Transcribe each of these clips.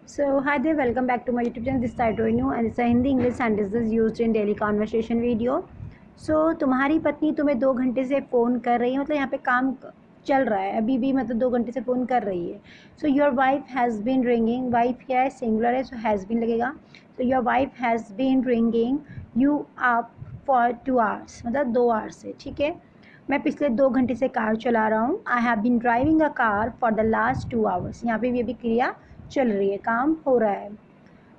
So hi there, welcome back to my YouTube channel. This side Roinu and it's a Hindi English sentences used in daily conversation video. So तुम्हारी पत्नी तुम्हें 2 घंटे से phone कर रही है, मतलब यहाँ पे काम चल रहा है अभी भी, मतलब 2 घंटे से फ़ोन कर रही है. So your wife has been ringing. Wife क्या है, सिंगुलर है, सो हैज़ बीन लगेगा. So your wife has been ringing you up for 2 hours, मतलब 2 आवर्स से. ठीक है, मैं पिछले 2 घंटे से कार चला रहा हूँ. I have been driving a car for the last 2 hours. यहाँ पे भी अभी क्रिया चल रही है, काम हो रहा है.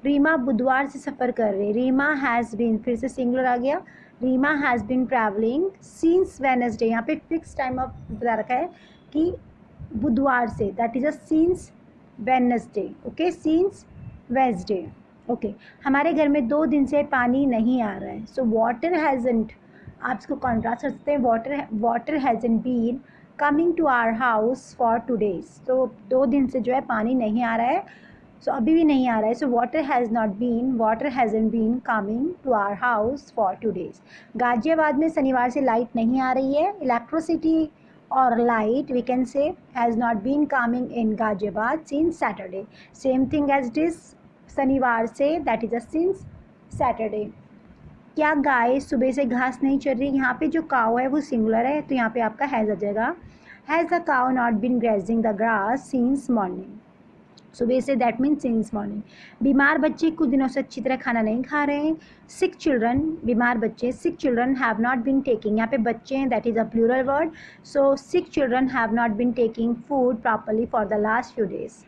रीमा बुधवार से सफ़र कर रही है. रीमा हैज़ बीन, फिर से सिंगुलर आ गया. Reema has been travelling since Wednesday. यहाँ पे फिक्स टाइम अब बता रखा है कि बुधवार से, that is a since Wednesday. Okay, since Wednesday. Okay, हमारे घर में 2 दिन से पानी नहीं आ रहा है. सो वाटर हैज़ंट, आप इसको कॉन्ट्रास्ट कर सकते हैं. Water hasn't been coming to our house for 2 days. तो 2 दिन से जो है पानी नहीं आ रहा है. सो अभी भी नहीं आ रहा है. So water hasn't been coming to our house for 2 days. Ghaziabad में शनिवार से लाइट नहीं आ रही है. इलेक्ट्रिसिटी और light we can say has not been coming in Ghaziabad since Saturday. Same thing as this, शनिवार से, that is a since Saturday. क्या गाय सुबह से घास नहीं चर रही. यहाँ पे जो काव है वो सिंगुलर है, तो यहाँ पे आपका हैज़ आ जाएगा. Has the cow not been grazing the grass since morning. सुबह से, दैट मीन्स सिंस मॉर्निंग. बीमार बच्चे कुछ दिनों से अच्छी तरह खाना नहीं खा रहे हैं. सिक चिल्ड्रन, बीमार बच्चे, sick children have not been taking. यहाँ पे बच्चे हैं, that is a plural word. So sick children have not been taking food properly for the last few days.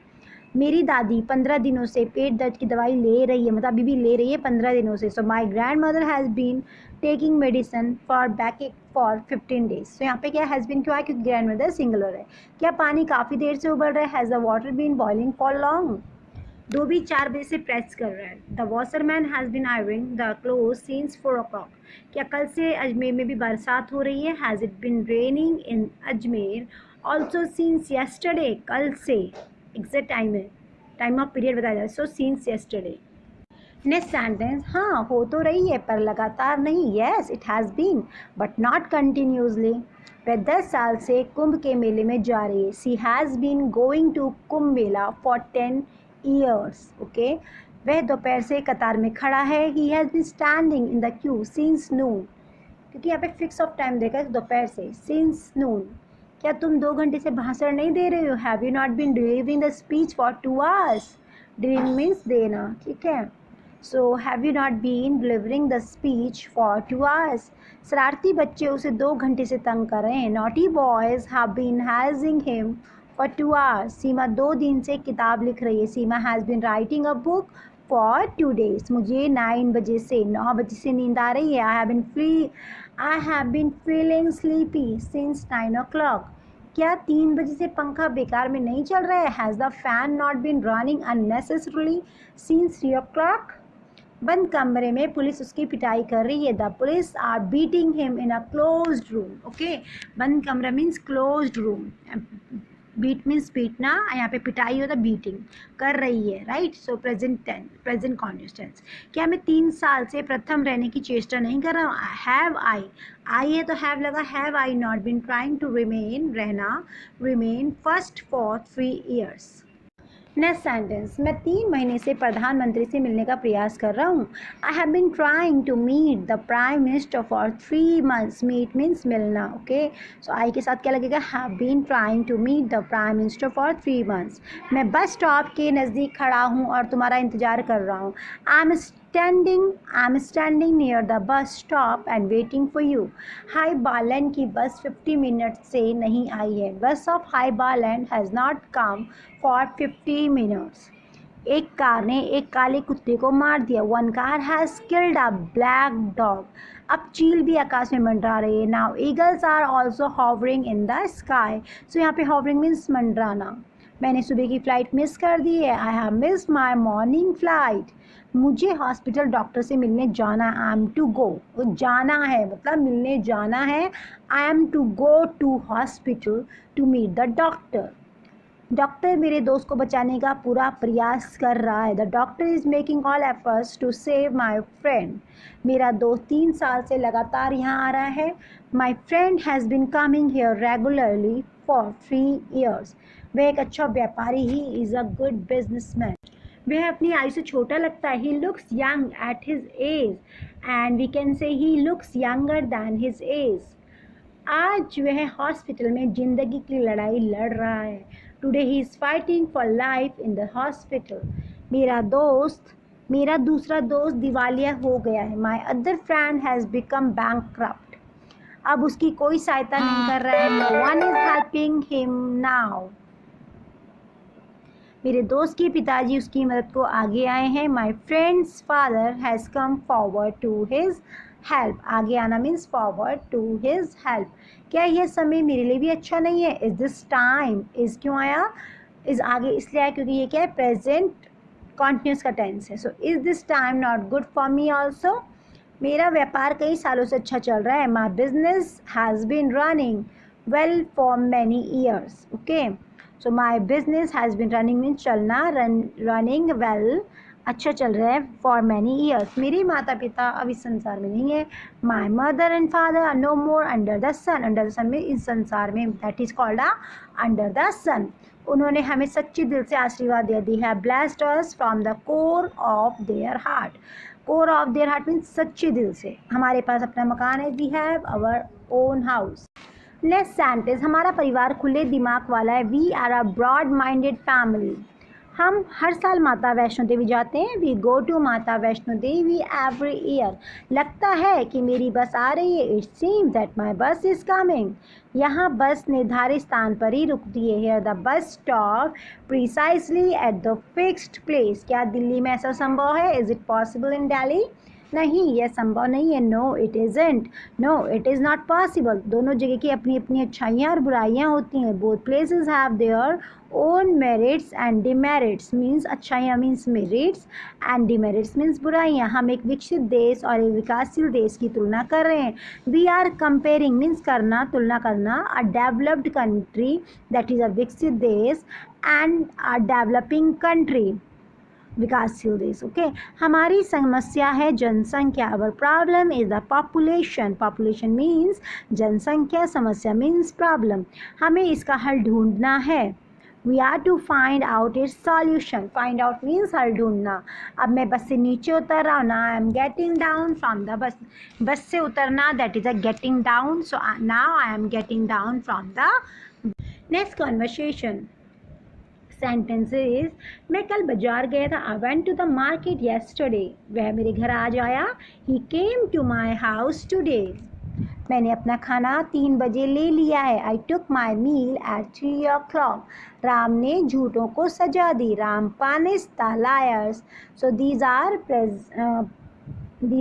मेरी दादी 15 दिनों से पेट दर्द की दवाई ले रही है, मतलब अभी भी ले रही है 15 दिनों से. So my grandmother has been taking medicine for backache for 15 days. So यहाँ पे क्या हैज़ बीन क्यों है, क्योंकि ग्रैंड मदर सिंगुलर है. क्या पानी काफ़ी देर से उबल रहा है. Has the water been boiling for long. धोबी 4 बजे से प्रेस कर रहा है. The washerman has been ironing the cloth since 4 o'clock. क्या कल से अजमेर में भी बरसात हो रही है. Has it been raining in Ajmer also since yesterday. कल से एग्जैक्ट टाइम है, टाइम ऑफ पीरियड बताया जाए. So since yesterday. Next sentence, हाँ हो तो रही है पर लगातार नहीं. Yes it has been but not continuously. वह 10 साल से कुंभ के मेले में जा रही है. She has been going to Kumbh Mela for 10 years. Okay, वह दोपहर से कतार में खड़ा है. He has been standing in the queue since noon, क्योंकि यहाँ पे फिक्स ऑफ टाइम देगा दोपहर से. Since noon. क्या तुम 2 घंटे से भाषण नहीं दे रहे हो. Have you not been delivering the speech for 2 hours. Delivering means देना. ठीक है, so have you not been delivering the speech for 2 hours. शरारती बच्चे उसे 2 घंटे से तंग कर रहे हैं. Naughty boys have been hazing him for 2 hours. Seema 2 दिन से किताब लिख रही है. Seema has been writing a book for 2 days. मुझे 9 बजे से नींद आ रही है. I have been feeling sleepy since 9 o'clock. क्या 3 बजे से पंखा बेकार में नहीं चल रहा है. Has the fan not been running unnecessarily since 3 o'clock. बंद कमरे में पुलिस उसकी पिटाई कर रही है. The police are beating him in a closed room. Okay, बंद कमरा means closed room. Beat means पीटना, यहाँ पे पिटाई होता है, बीटिंग कर रही है. Right, so present tense, present continuous tense. क्या मैं 3 साल से प्रथम रहने की चेष्टा नहीं कर रहा हूँ. हैव आई है तो हैव लगा. Have I not been trying to remain, रहना, remain first for 3 years. Next sentence, मैं 3 महीने से प्रधानमंत्री से मिलने का प्रयास कर रहा हूँ. I have been trying to meet the prime minister for 3 months. Meet means मिलना. ओके, सो आई के साथ क्या लगेगा, have been trying to meet the prime minister for 3 months. मैं बस स्टॉप के नज़दीक खड़ा हूँ और तुम्हारा इंतज़ार कर रहा हूँ. I am standing near the bus stop and waiting for you. High बालैंड की बस 50 मिनट से नहीं आई है. बस ऑफ हाई बालैंड has not come for 50 minutes. एक कार ने एक काले कुत्ते को मार दिया. One car has killed a black dog. अब चील भी आकाश में मंडरा रही है. Now eagles are also hovering in the sky. So यहाँ पे हॉवरिंग मीन्स मंडराना. मैंने सुबह की फ़्लाइट मिस कर दी है. I have missed my morning flight. मुझे हॉस्पिटल डॉक्टर से मिलने जाना है. आई एम टू गो, जाना है मतलब मिलने जाना है. I am to go to hospital to meet the doctor. Doctor मेरे दोस्त को बचाने का पूरा प्रयास कर रहा है. The doctor is making all efforts to save my friend. मेरा दोस्त 3 साल से लगातार यहाँ आ रहा है. My friend has been coming here regularly for 3 years. वह एक अच्छा व्यापारी he is a good businessman. वह अपनी आयु से छोटा लगता है। He looks young at his age and we can say he looks younger than his age. आज वह हॉस्पिटल में ज़िंदगी की लड़ाई लड़ रहा है। Today he is fighting for life in the hospital. मेरा दूसरा दोस्त दिवालिया हो गया है। My other friend has become bankrupt. अब उसकी कोई सहायता नहीं कर रहा है। No one is helping him now. मेरे दोस्त के पिताजी उसकी मदद को आगे आए हैं। My friend's father has come forward to his help. आगे आना means forward to his help. क्या यह समय मेरे लिए भी अच्छा नहीं है? इज़ दिस टाइम, इज़ क्यों आया? इज़ आगे इसलिए आया क्योंकि ये क्या है, प्रेजेंट कॉन्टिन्यूस का टेंस है। So is this time not good for me also. मेरा व्यापार कई सालों से अच्छा चल रहा है। My business has been running well for many years. Okay, so my business has been running means चलना, रनिंग वेल अच्छा चल रहा है, फॉर मैनी ईयर्स। मेरे माता पिता अब इस संसार में नहीं है। My mother and father are no more under the sun. Under the sun में इस संसार में, that is called under the sun. उन्होंने हमें सच्चे दिल से आशीर्वाद दिया। They have blessed us from the core of their heart. Core of their heart means सच्चे दिल से। हमारे पास अपना मकान है। We have our own house. Next sentence, हमारा परिवार खुले दिमाग वाला है। We are a broad minded family. हम हर साल माता वैष्णो देवी जाते हैं। वी गो टू माता वैष्णो देवी एवरी ईयर। लगता है कि मेरी बस आ रही है। इट सीम्स दैट माई बस इज़ कमिंग। यहाँ बस निर्धारित स्थान पर ही रुकती है। Here the bus stop precisely at the fixed place. क्या दिल्ली में ऐसा संभव है? Is it possible in Delhi? नहीं, यह संभव नहीं है। No it isn't. No it is not possible. दोनों जगह की अपनी अपनी अच्छाइयाँ और बुराइयाँ होती हैं। Both places have their own merits and demerits. Means अच्छाइयाँ means merits and demerits means बुराइयाँ। हम एक विकसित देश और एक विकासशील देश की तुलना कर रहे हैं। वी आर कंपेयरिंग मीन्स करना, तुलना करना, a developed country that is अ विकसित देश एंड अ डेवलपिंग कंट्री विकासशील देश। ओके, हमारी समस्या है जनसंख्या। Our problem is the population. Population means जनसंख्या, समस्या मीन्स प्रॉब्लम। हमें इसका हल ढूंढना है। We are to find out its solution. Find out means हल ढूंढना। अब मैं बस से नीचे उतर रहा हूँ ना, I am getting down from the bus. Bus से उतरना, that is a getting down. So now I am getting down from the next conversation. Sentences, मैं कल बाजार गया था। I went to the market yesterday. वह मेरे घर आज आया। He came to my house today. मैंने अपना खाना 3 बजे ले लिया है। आई टुक माई मील एट 3 o'clock। राम ने झूठों को सजा दी। Ram punish the liars. So these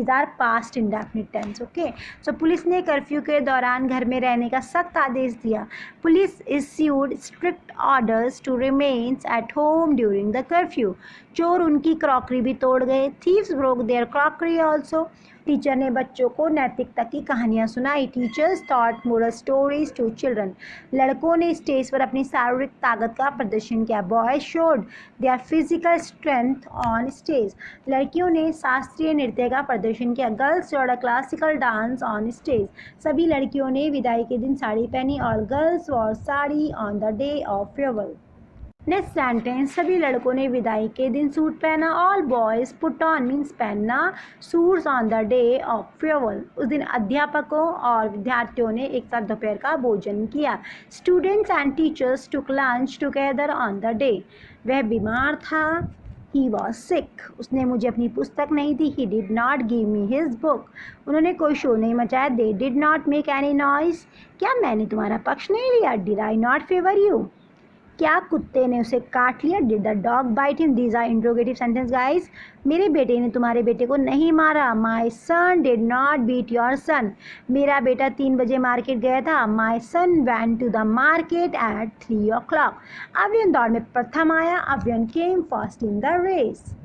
are past indefinite tense. Okay, so police ने कर्फ्यू के दौरान घर में रहने का सख्त आदेश दिया। Police issued strict orders to remains at home during the curfew. चोर उनकी क्रॉकरी भी तोड़ गए। Thieves broke their crockery also. Teacher ने बच्चों को नैतिकता की कहानियाँ सुनाई। Teachers taught moral stories to children. लड़कों ने स्टेज पर अपनी शारीरिक ताकत का प्रदर्शन किया। Boys showed their physical strength on stage. लड़कियों ने शास्त्रीय नृत्य का प्रदर्शन किया। Girls showed classical dance on stage. सभी लड़कियों ने विदाई के दिन साड़ी पहनी और girls wore sari on the day of farewell. Next sentence, सभी लड़कों ने विदाई के दिन सूट पहना। All boys put on means पहनना suits on the day of farewell. उस दिन अध्यापकों और विद्यार्थियों ने एक साथ दोपहर का भोजन किया। Students and teachers took lunch together on the day. वह बीमार था। He was sick. उसने मुझे अपनी पुस्तक नहीं दी। He did not give me his book. उन्होंने कोई शोर नहीं मचाया। They did not make any noise. क्या मैंने तुम्हारा पक्ष नहीं लिया? Did I not favour you. क्या कुत्ते ने उसे काट लिया? Did the dog bite him? These are interrogative sentence guys. मेरे बेटे ने तुम्हारे बेटे को नहीं मारा। My son did not beat your son. मेरा बेटा 3 बजे मार्केट गया था। My son went to the market at 3 o'clock। Avyan दौड़ में प्रथम आया। Avyan came first in the race.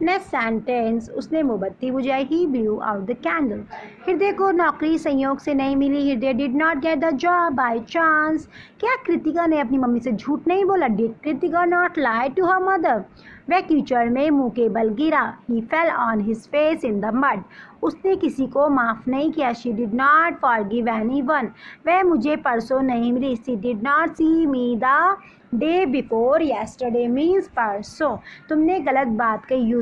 Next sentence, उसने मोमबत्ती बुझाई। He blew out the candle. Hriday को नौकरी संयोग से नहीं मिली। Hriday did not get the job by chance. क्या कृतिका ने अपनी मम्मी से झूठ नहीं बोला? Did Kritika not lie to her mother? वह कीचड़ में मुंह के बल गिरा। He fell on his face in the mud. उसने किसी को माफ़ नहीं किया। She did not forgive anyone. वह मुझे परसों नहीं मिली। She did not see me the day before yesterday means परसों। तुमने गलत बात कही।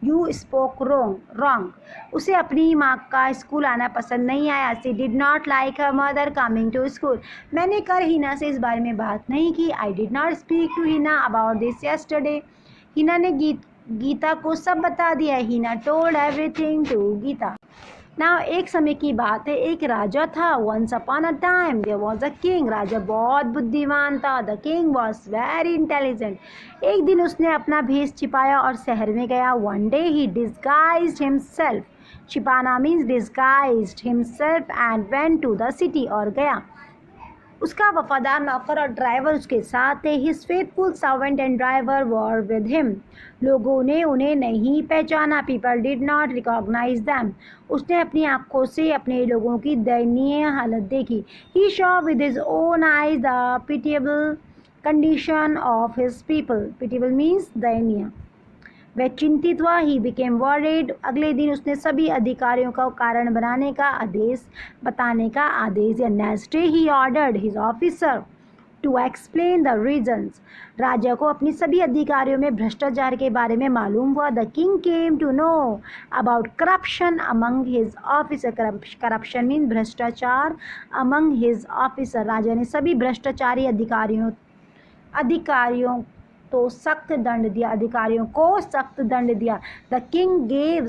You spoke wrong. उसे अपनी माँ का स्कूल आना पसंद नहीं आया। She did not like her mother coming to school. मैंने कल हिना से इस बारे में बात नहीं की। I did not speak to Hina about this yesterday. Hina ने गीता को सब बता दिया। Hina told everything to Gita. Now एक समय की बात है, एक राजा था। Once upon a time there was a king. राजा बहुत बुद्धिमान था। The king was very intelligent. एक दिन उसने अपना भेष छिपाया और शहर में गया। One day he disguised himself. छिपाना means disguised himself and went to the city और गया। उसका वफादार नौकर और ड्राइवर उसके साथ थे। His faithful servant and driver were with him. लोगों ने उन्हें नहीं पहचाना। People did not recognize them. उसने अपनी आँखों से अपने लोगों की दयनीय हालत देखी। He saw with his own eyes the pitiable condition of his people. Pitiable means दयनीय। वह चिंतित हुआ। He became worried. अगले दिन उसने सभी अधिकारियों का कारण बताने का आदेश दिया। Next day he ordered his officer to explain the reasons. राजा को अपनी सभी अधिकारियों में भ्रष्टाचार के बारे में मालूम हुआ। The king came to know about corruption among his officer. Corruption means भ्रष्टाचार among his officer. राजा ने सभी भ्रष्टाचारी अधिकारियों को सख्त दंड दिया। The king gave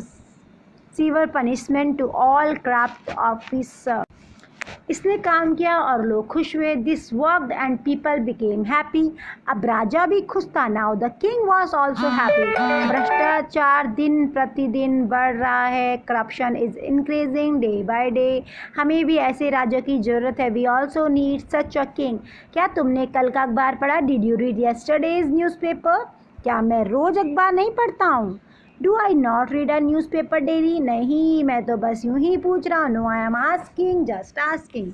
severe punishment to all corrupt officers. इसने काम किया और लोग खुश हुए। This worked and people became happy. अब राजा भी खुश था। Now the king was also happy. भ्रष्टाचार दिन प्रतिदिन बढ़ रहा है। Corruption is increasing day by day. हमें भी ऐसे राजा की ज़रूरत है। We also need such a king. क्या तुमने कल का अखबार पढ़ा? Did you read yesterday's newspaper? क्या मैं रोज़ अखबार नहीं पढ़ता हूँ? Do I not read a newspaper daily? नहीं, मैं तो बस यूं ही पूछ रहा हूँ। No, I am asking, just asking.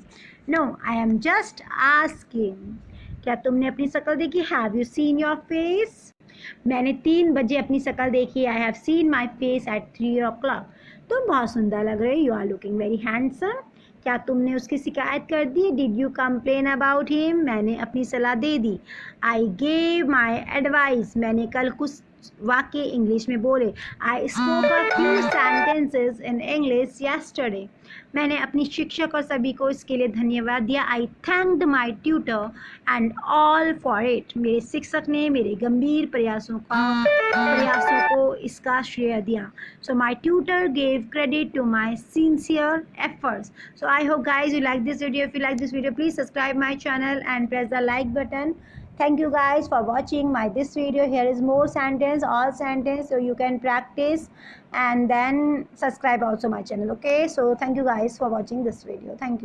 No, I am just asking. क्या तुमने अपनी शक्ल देखी? Have you seen your face? मैंने 3 बजे अपनी शक्ल देखी। I have seen my face at 3 o'clock. तुम बहुत सुंदर लग रहे हो। You are looking very handsome. क्या तुमने उसकी शिकायत कर दी? Did you complain about him? मैंने अपनी सलाह दे दी। I gave my advice. मैंने कल कुछ वाक्य इंग्लिश में बोले। I spoke a few sentences in English yesterday. मैंने अपनी शिक्षक और सभी को इसके लिए धन्यवाद दिया। I thanked my tutor and all for it. मेरे शिक्षक ने मेरे गंभीर प्रयासों को इसका श्रेय दिया। So my tutor gave credit to my sincere efforts. So I hope guys you like this video. If you like this video, please subscribe my channel and press the like button. Thank you guys for watching this video. Here is more sentence, all sentence, so you can practice and then subscribe also my channel. Okay, so thank you guys for watching this video. Thank you.